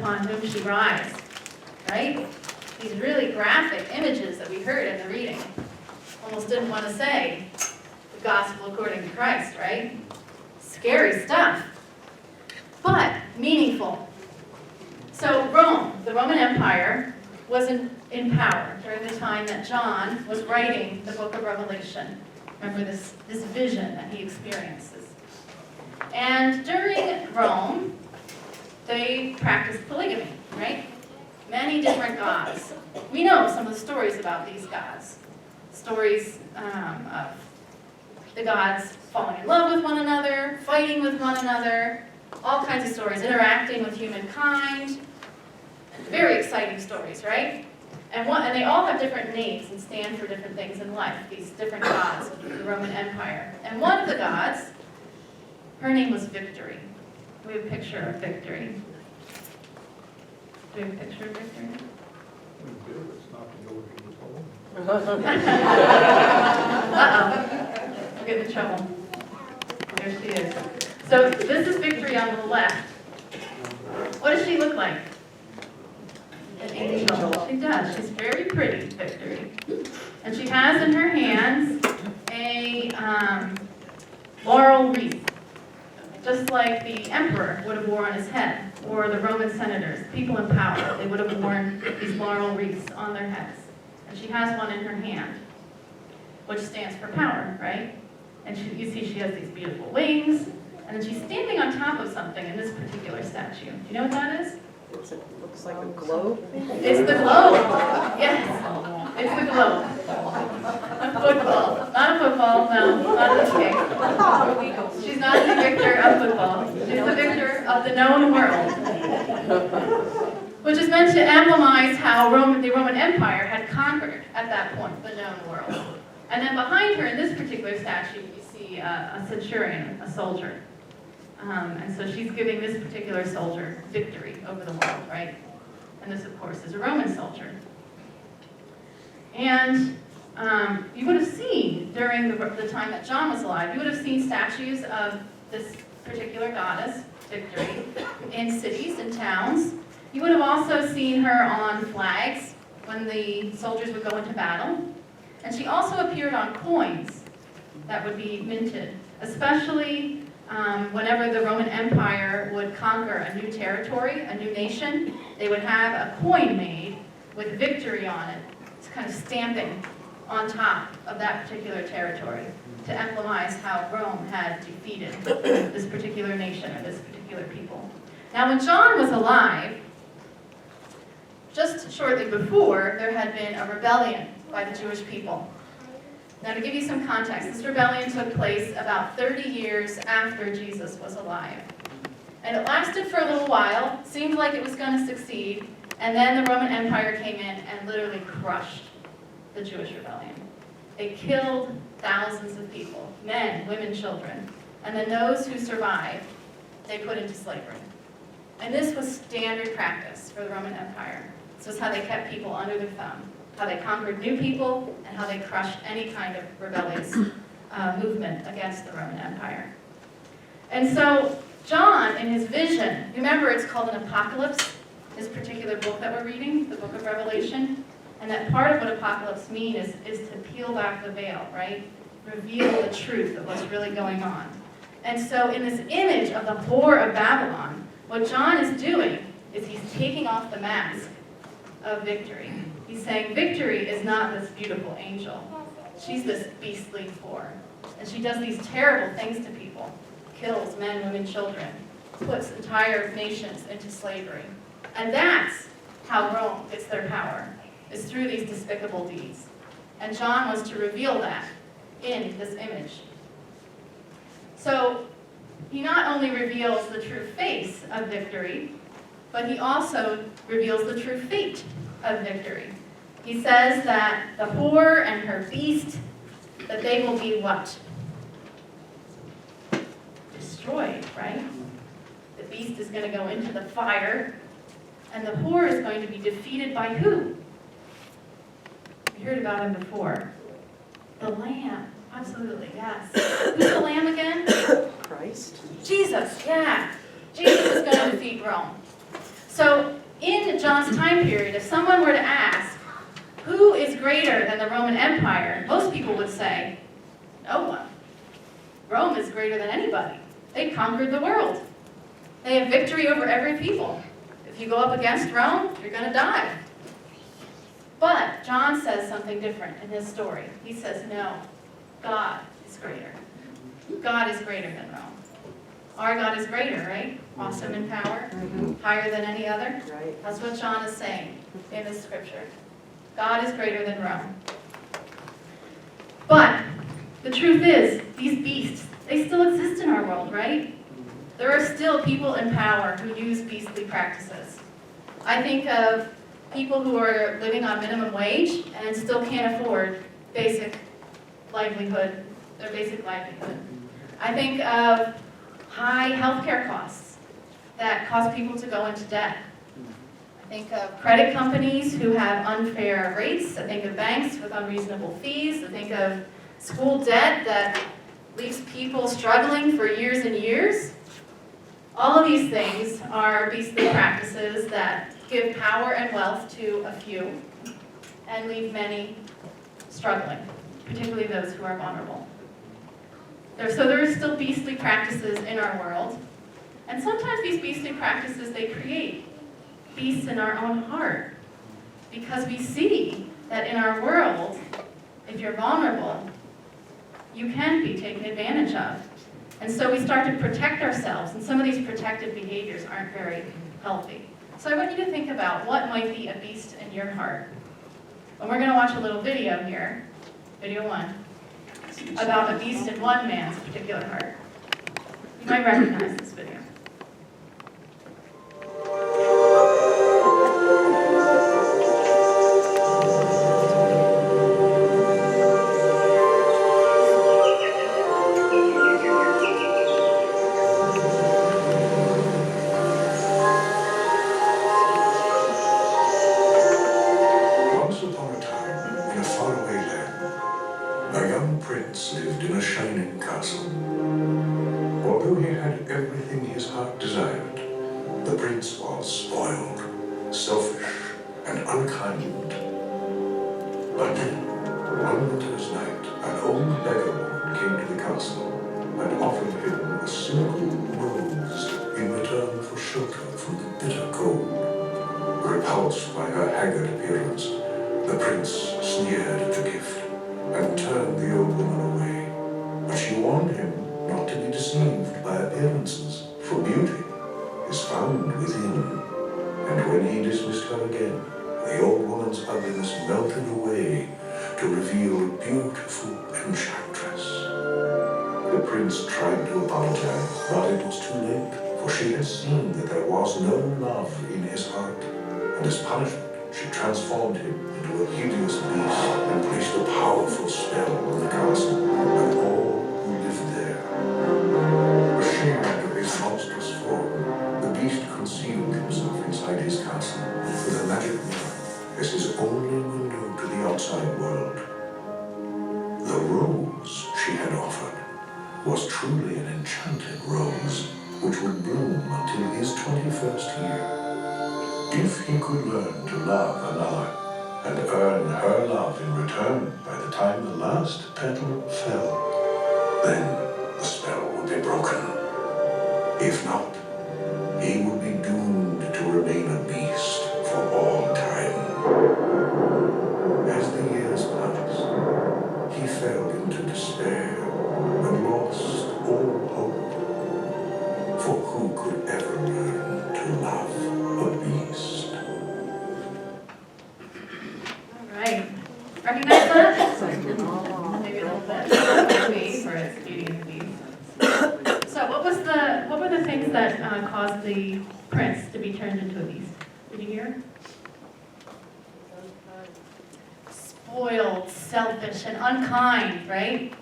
upon whom she rides, right? These really graphic images that we heard in the reading. Almost didn't want to say the gospel according to Christ, right? Scary stuff, but meaningful. So Rome, the Roman Empire, was in power during the time that John was writing the book of Revelation. Remember this vision that he experiences. And during Rome, they practiced polygamy, right? Many different gods. We know some of the stories about these gods. Stories of the gods falling in love with one another, fighting with one another, all kinds of stories, interacting with humankind. Very exciting stories, right? And they all have different names and stand for different things in life, these different gods of the Roman Empire. And one of the gods, her name was Victory. We have a picture of Victory. Do we have a picture of Victory? We do, it's not to go with the poem. Uh-oh. We'll get in trouble. There she is. So this is Victory on the left. What does she look like? An angel. She does. She's very pretty, Victory. And she has in her hands a laurel wreath, just like the emperor would have worn on his head, or the Roman senators, people in power. They would have worn these laurel wreaths on their heads. And she has one in her hand, which stands for power, right? And you see she has these beautiful wings, and then she's standing on top of something in this particular statue. Do you know what that is? It looks like a globe. It's the globe. Yes, it's the globe. A football. Not a football, no, not this case. She's not the victor of football. She's the victor of the known world. Which is meant to emblemize how the Roman Empire had conquered, at that point, the known world. And then behind her, in this particular statue, you see a centurion, a soldier. And so she's giving this particular soldier victory over the world, right? And this, of course, is a Roman soldier. And you would have seen, during the time that John was alive, you would have seen statues of this particular goddess, Victory, in cities and towns. You would have also seen her on flags when the soldiers would go into battle. And she also appeared on coins that would be minted, especially whenever the Roman Empire would conquer a new territory, a new nation. They would have a coin made with Victory on it. It's kind of stamping on top of that particular territory to emblemize how Rome had defeated this particular nation or this particular people. Now, when John was alive, just shortly before, there had been a rebellion by the Jewish people. Now, to give you some context, this rebellion took place about 30 years after Jesus was alive. And it lasted for a little while, seemed like it was going to succeed, and then the Roman Empire came in and literally crushed the Jewish rebellion. They killed thousands of people, men, women, children, and then those who survived, they put into slavery. And this was standard practice for the Roman Empire. This was how they kept people under their thumb, how they conquered new people, and how they crushed any kind of rebellious movement against the Roman Empire. And so John, in his vision, remember it's called an apocalypse, this particular book that we're reading, the book of Revelation, and that part of what apocalypse means is to peel back the veil, right? Reveal the truth of what's really going on. And so in this image of the whore of Babylon, what John is doing is he's taking off the mask of Victory. He's saying Victory is not this beautiful angel. She's this beastly whore. And she does these terrible things to people. Kills men, women, children. Puts entire nations into slavery. And that's how Rome gets their power, is through these despicable deeds. And John was to reveal that in this image. So he not only reveals the true face of Victory, but he also reveals the true fate of Victory. He says that the whore and her beast, that they will be what? Destroyed, right? The beast is going to go into the fire, and the whore is going to be defeated by who? We heard about him before. The Lamb. Absolutely, yes. Who's the Lamb again? Christ. Jesus, yeah. Jesus is going to defeat Rome. So in John's time period, if someone were to ask, who is greater than the Roman Empire? Most people would say, no one. Rome is greater than anybody. They conquered the world. They have victory over every people. If you go up against Rome, you're going to die. But John says something different in his story. He says, no, God is greater. God is greater than Rome. Our God is greater, right? Awesome in power, higher than any other. Right. That's what John is saying in this scripture. God is greater than Rome. But the truth is, these beasts, they still exist in our world, right? There are still people in power who use beastly practices. I think of people who are living on minimum wage and still can't afford basic livelihood, their basic livelihood. I think of high healthcare costs that cause people to go into debt. I think of credit companies who have unfair rates. I think of banks with unreasonable fees. I think of school debt that leaves people struggling for years and years. All of these things are beastly practices that give power and wealth to a few and leave many struggling, particularly those who are vulnerable. So there are still beastly practices in our world. And sometimes these beastly practices, they create beasts in our own heart. Because we see that in our world, if you're vulnerable, you can be taken advantage of. And so we start to protect ourselves, and some of these protective behaviors aren't very healthy. So I want you to think about what might be a beast in your heart. And we're going to watch a little video here, video 1, about a beast in one man's particular heart. You might recognize this video. Once upon a time, in a faraway land, a young prince lived in a shining castle. Although he had everything his heart desired, the prince was spoiled, selfish, and unkind. But then, one winter's night, an old beggar woman came to the castle and offered him a single rose in return for shelter from the bitter cold. Repulsed by her haggard appearance, the prince sneered at the gift and turned the old woman away. But she warned him not to be deceived by appearances, for beauty is found within. And when he dismissed her again, the old woman's ugliness melted away to reveal a beautiful enchantress. The prince tried to apologize, but it was too late, for she had seen that there was no love in his heart. And as punishment, she transformed him into a hideous beast and placed a powerful spell on the castle and all who lived there. Ashamed of his monstrous form, the beast concealed himself inside his castle with a magic mirror as his only window to the outside world. The rose she had offered was truly an enchanted rose, which would bloom until his 21st year. If he could learn to love another and earn her love in return by the time the last petal fell, then the spell would be broken. If not, he would be doomed to remain a beast for all time. As the years passed, he fell into despair and lost all hope. For who could ever learn to love a beast? All right. Recognize that? Maybe a little bit. Me for its Beauty and the Beast. So what were the things that caused the prince to be turned into a beast? Did you hear? Spoiled, selfish, and unkind, right?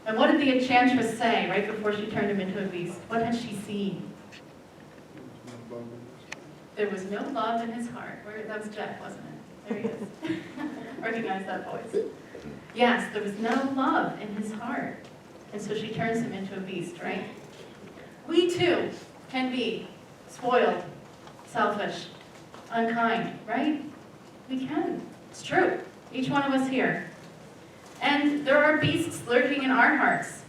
And what did the enchantress say right before she turned him into a beast? What had she seen? There was no love in his heart. That was Jeff, wasn't it? There he is. Recognize that voice. Yes, there was no love in his heart. And so she turns him into a beast, right? We too can be spoiled, selfish, unkind, right? We can. It's true. Each one of us here. And there are beasts lurking in our hearts.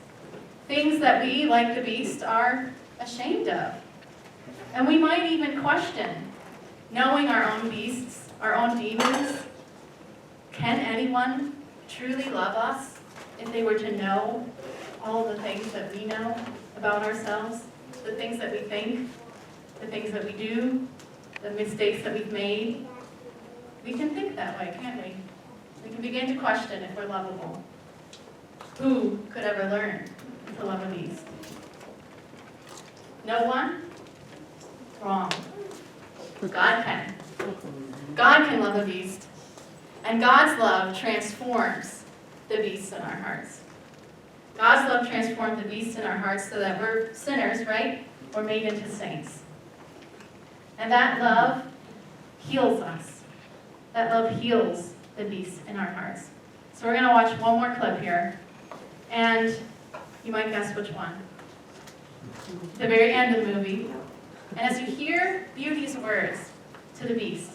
Things that we, like the beast, are ashamed of. And we might even question, knowing our own beasts, our own demons, can anyone truly love us if they were to know all the things that we know about ourselves, the things that we think, the things that we do, the mistakes that we've made? We can think that way, can't we? We can begin to question if we're lovable. Who could ever learn to love a beast? No one? Wrong. God can. God can love a beast. And God's love transforms the beasts in our hearts. God's love transformed the beasts in our hearts so that we're sinners, right? We're made into saints. And that love heals us. That love heals the beasts in our hearts. So we're going to watch one more clip here. And you might guess which one. The very end of the movie. And as you hear Beauty's words to the beast,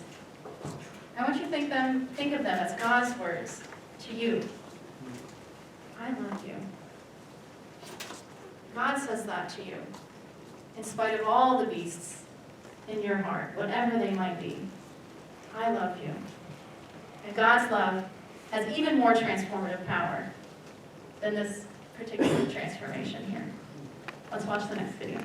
I want you to think of them as God's words to you. I love you. God says that to you, in spite of all the beasts in your heart, whatever they might be. I love you. And God's love has even more transformative power than this particular transformation here. Let's watch the next video.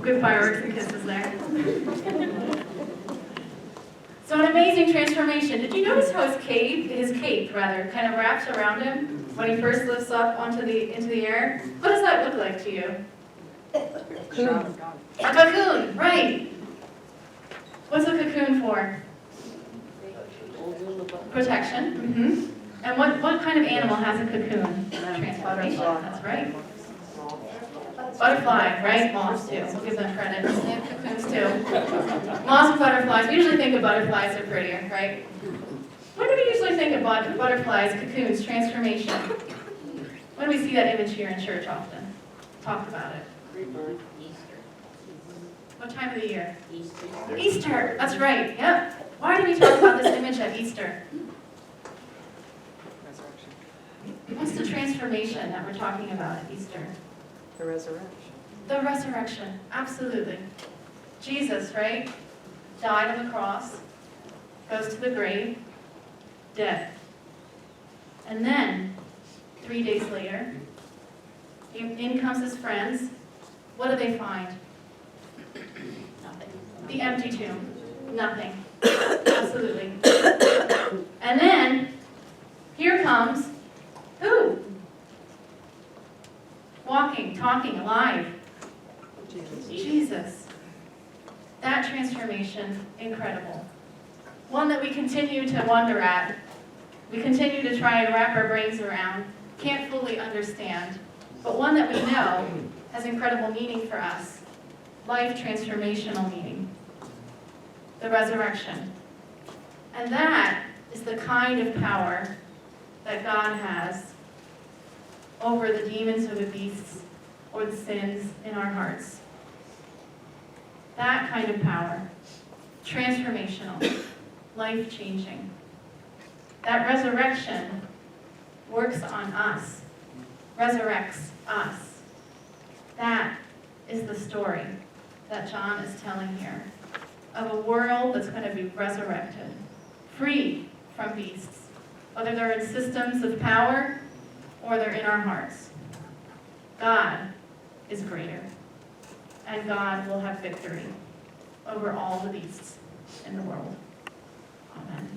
Good fireworks and kisses there. So an amazing transformation. Did you notice how his cape kind of wraps around him when he first lifts up into the air? What does that look like to you? A cocoon, right. What's a cocoon for? Protection. Mm-hmm. And what kind of animal has a cocoon? Transformation, that's right. Butterfly, right? Moths too. We'll give them credit. And cocoons too. Moths and butterflies. We usually think of butterflies are prettier, right? When do we usually think of butterflies, cocoons, transformation? When do we see that image here in church often? Talk about it. Easter. What time of the year? Easter. Easter. That's right. Yep. Why do we talk about this image at Easter? Resurrection. What's the transformation that we're talking about at Easter? The resurrection. The resurrection. Absolutely. Jesus, right? Died on the cross, goes to the grave, dead. And then, 3 days later, in comes his friends. What do they find? Nothing. The empty tomb. Nothing. Absolutely. And then, here comes who? Walking, talking, alive. Jesus. Jesus. That transformation, incredible. One that we continue to wonder at. We continue to try and wrap our brains around. Can't fully understand. But one that we know has incredible meaning for us. Life transformational meaning. The resurrection. And that is the kind of power that God has over the demons or the beasts or the sins in our hearts. That kind of power. Transformational. Life-changing. That resurrection works on us. Resurrects us. That is the story that John is telling here. Of a world that's going to be resurrected. Free from beasts. Whether they're in systems of power or they're in our hearts. God is greater. And God will have victory over all the beasts in the world. Amen.